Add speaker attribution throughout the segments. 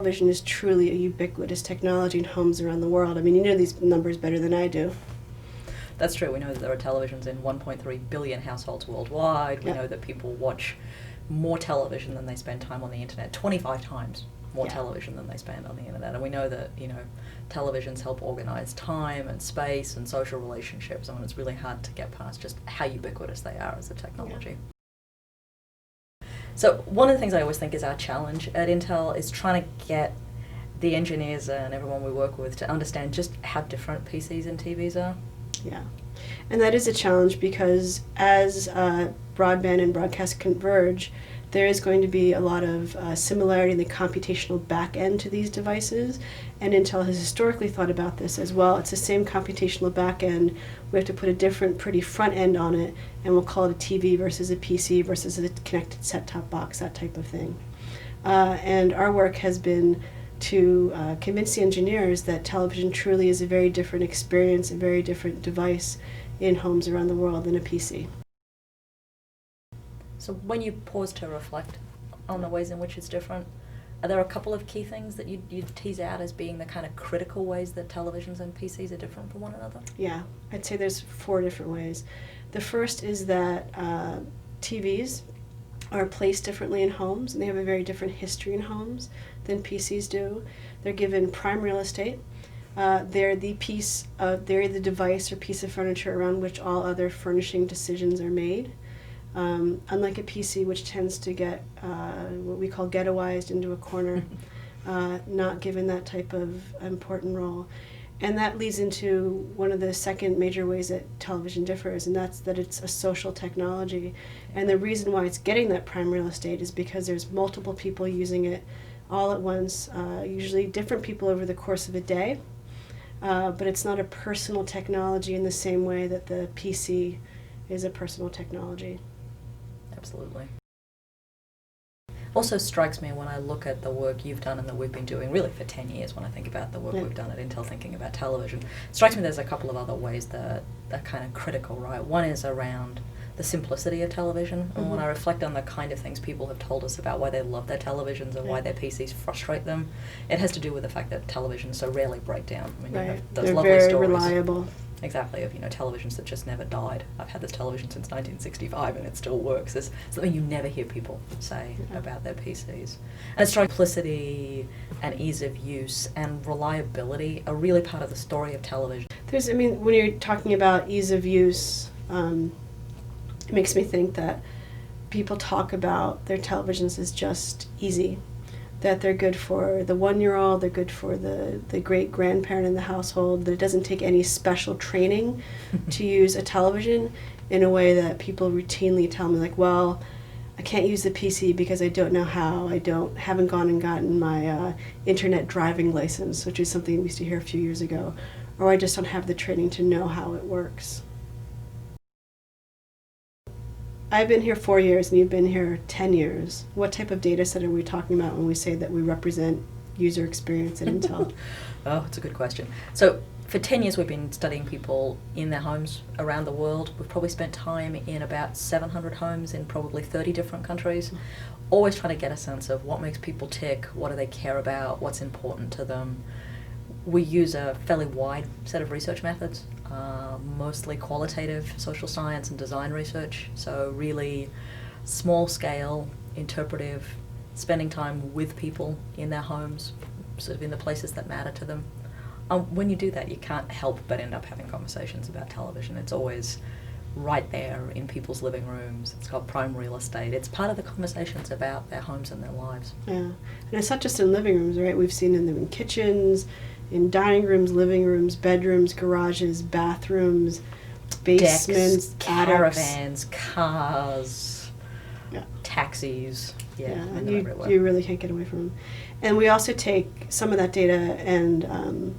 Speaker 1: Television is truly a ubiquitous technology in homes around the world. I mean, you know these numbers better than I do.
Speaker 2: That's true. We know that there are televisions in 1.3 billion households worldwide. We know that people watch more television than they spend time on the internet, 25 times more television than they spend on the internet. And we know that, televisions help organize time and space and social relationships. I mean, it's really hard to get past just how ubiquitous they are as a technology. So one of the things I always think is our challenge at Intel is trying to get the engineers and everyone we work with to understand just how different PCs and TVs are.
Speaker 1: Yeah, and that is a challenge because as broadband and broadcast converge, there is going to be a lot of similarity in the computational back end to these devices, and Intel has historically thought about this as well. It's the same computational back end. We have to put a different, pretty front end on it, and we'll call it a TV versus a PC versus a connected set-top box, that type of thing. And our work has been to convince the engineers that television truly is a very different experience, a very different device in homes around the world than a PC.
Speaker 2: So when you pause to reflect on the ways in which it's different, are there a couple of key things that you'd tease out as being the kind of critical ways that televisions and PCs are different from one another?
Speaker 1: Yeah, I'd say there's 4 different ways. The first is that TVs are placed differently in homes, and they have a very different history in homes than PCs do. They're given prime real estate. They're the device or piece of furniture around which all other furnishing decisions are made. Unlike a PC, which tends to get what we call ghettoized into a corner, not given that type of important role. And that leads into one of the second major ways that television differs, and that's that it's a social technology. And the reason why it's getting that prime real estate is because there's multiple people using it all at once, usually different people over the course of a day. But it's not a personal technology in the same way that the PC is a personal technology.
Speaker 2: Absolutely. Also strikes me when I look at the work you've done and that we've been doing really for 10 years, when I think about the work we've done at Intel thinking about television, it strikes me there's a couple of other ways that are kind of critical, right? One is around the simplicity of television, and when I reflect on the kind of things people have told us about why they love their televisions and why their PCs frustrate them, it has to do with the fact that televisions so rarely break down. I mean, you have those
Speaker 1: They're
Speaker 2: lovely
Speaker 1: very
Speaker 2: stories.
Speaker 1: reliable.
Speaker 2: Exactly, of televisions that just never died. I've had this television since 1965 and it still works. There's something you never hear people say about their PCs. And it's simplicity and ease of use and reliability are really part of the story of television.
Speaker 1: When you're talking about ease of use, it makes me think that people talk about their televisions as just easy, that they're good for the 1-year-old, they're good for the great-grandparent in the household, that it doesn't take any special training to use a television in a way that people routinely tell me, like, well, I can't use the PC because I don't know how, haven't gone and gotten my internet driving license, which is something we used to hear a few years ago, or I just don't have the training to know how it works. I've been here 4 years and you've been here 10 years. What type of data set are we talking about when we say that we represent user experience at Intel?
Speaker 2: Oh, it's a good question. So for 10 years we've been studying people in their homes around the world. We've probably spent time in about 700 homes in probably 30 different countries, always trying to get a sense of what makes people tick, what do they care about, what's important to them. We use a fairly wide set of research methods, mostly qualitative social science and design research, so really small scale, interpretive, spending time with people in their homes, sort of in the places that matter to them. When you do that, you can't help but end up having conversations about television. It's always right there in people's living rooms. It's got prime real estate. It's part of the conversations about their homes and their lives.
Speaker 1: Yeah, and it's not just in living rooms, right? We've seen them in kitchens, in dining rooms, living rooms, bedrooms, garages, bathrooms, basements,
Speaker 2: decks, caravans, cars, taxis.
Speaker 1: You really can't get away from them. And we also take some of that data and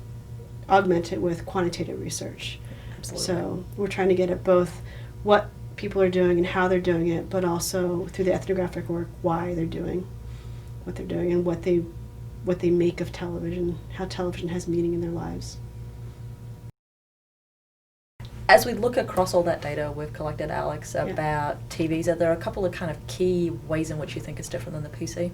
Speaker 1: augment it with quantitative research.
Speaker 2: Absolutely.
Speaker 1: So we're trying to get at both what people are doing and how they're doing it, but also through the ethnographic work, why they're doing what they're doing and what they make of television, how television has meaning in their lives.
Speaker 2: As we look across all that data we've collected, Alex, about TVs, are there a couple of kind of key ways in which you think it's different than the PC?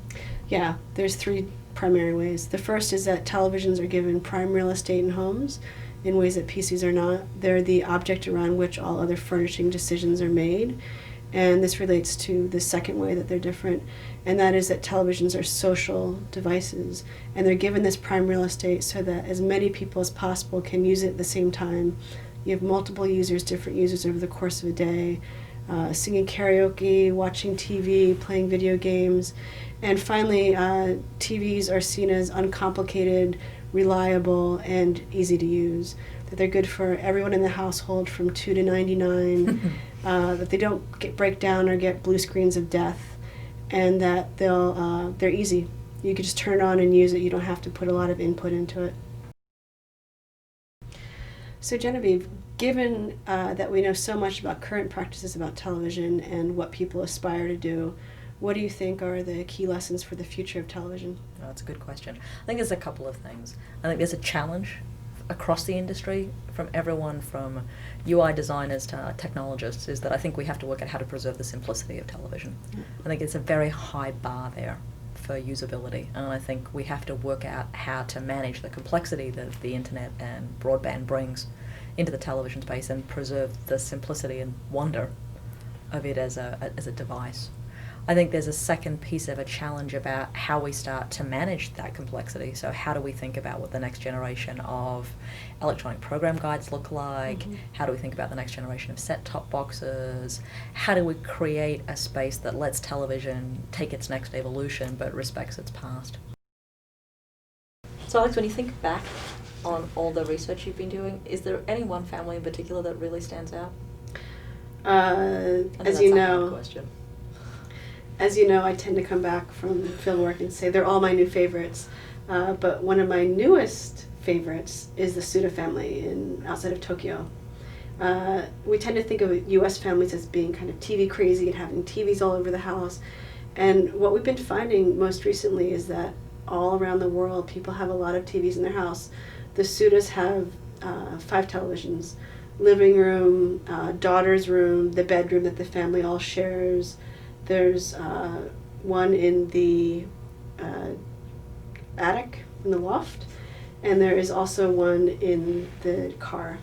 Speaker 1: Yeah, there's three primary ways. The first is that televisions are given prime real estate in homes in ways that PCs are not. They're the object around which all other furnishing decisions are made. And this relates to the second way that they're different, and that is that televisions are social devices, and they're given this prime real estate so that as many people as possible can use it at the same time. You have multiple users, different users over the course of a day, singing karaoke, watching TV, playing video games. And finally, TVs are seen as uncomplicated, reliable, and easy to use. That they're good for everyone in the household from 2 to 99, that they don't break down or get blue screens of death, and that they're easy. You can just turn it on and use it. You don't have to put a lot of input into it. So Genevieve, given that we know so much about current practices about television and what people aspire to do, what do you think are the key lessons for the future of television?
Speaker 2: Oh, that's a good question. I think there's a couple of things. I think there's a challenge across the industry from everyone from UI designers to technologists, is that I think we have to work out how to preserve the simplicity of television. I think it's a very high bar there for usability, and I think we have to work out how to manage the complexity that the internet and broadband brings into the television space and preserve the simplicity and wonder of it as a device. I think there's a second piece of a challenge about how we start to manage that complexity. So how do we think about what the next generation of electronic program guides look like? Mm-hmm. How do we think about the next generation of set-top boxes? How do we create a space that lets television take its next evolution but respects its past? So Alex, when you think back on all the research you've been doing, is there any one family in particular that really stands out?
Speaker 1: As you know, I tend to come back from fieldwork and say they're all my new favorites. But one of my newest favorites is the Suda family outside of Tokyo. We tend to think of U.S. families as being kind of TV crazy and having TVs all over the house. And what we've been finding most recently is that all around the world, people have a lot of TVs in their house. The Sudas have 5 televisions: living room, daughter's room, the bedroom that the family all shares. There's one in the attic, in the loft, and there is also one in the car.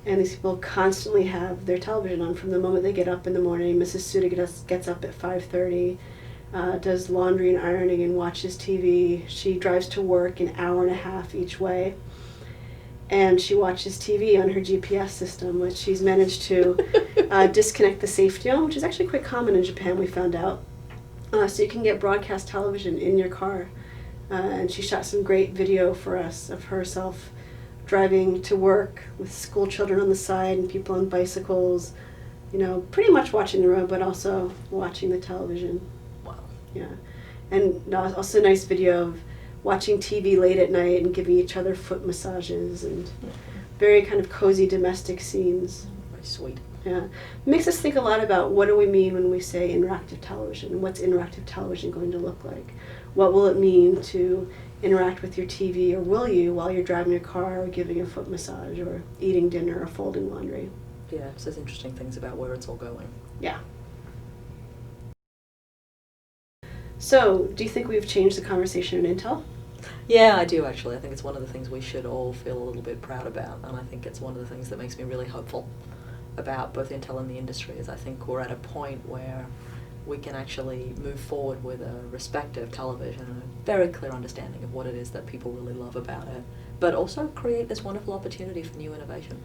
Speaker 1: And these people constantly have their television on from the moment they get up in the morning. Mrs. Suda gets up at 5:30, does laundry and ironing and watches TV. She drives to work an hour and a half each way. And she watches TV on her GPS system, which she's managed to disconnect the safety on, which is actually quite common in Japan, we found out. So you can get broadcast television in your car. And she shot some great video for us of herself driving to work with school children on the side and people on bicycles, pretty much watching the road, but also watching the television.
Speaker 2: Wow.
Speaker 1: Yeah. And also a nice video of watching TV late at night and giving each other foot massages and very kind of cozy domestic scenes.
Speaker 2: Very sweet.
Speaker 1: Yeah. It makes us think a lot about what do we mean when we say interactive television. What's interactive television going to look like? What will it mean to interact with your TV, or will you, while you're driving your car or giving a foot massage or eating dinner or folding laundry?
Speaker 2: Yeah, it says interesting things about where it's all going.
Speaker 1: Yeah. So, do you think we've changed the conversation in Intel?
Speaker 2: Yeah, I do actually. I think it's one of the things we should all feel a little bit proud about, and I think it's one of the things that makes me really hopeful about both Intel and the industry, is I think we're at a point where we can actually move forward with a respect of television and a very clear understanding of what it is that people really love about it, but also create this wonderful opportunity for new innovation.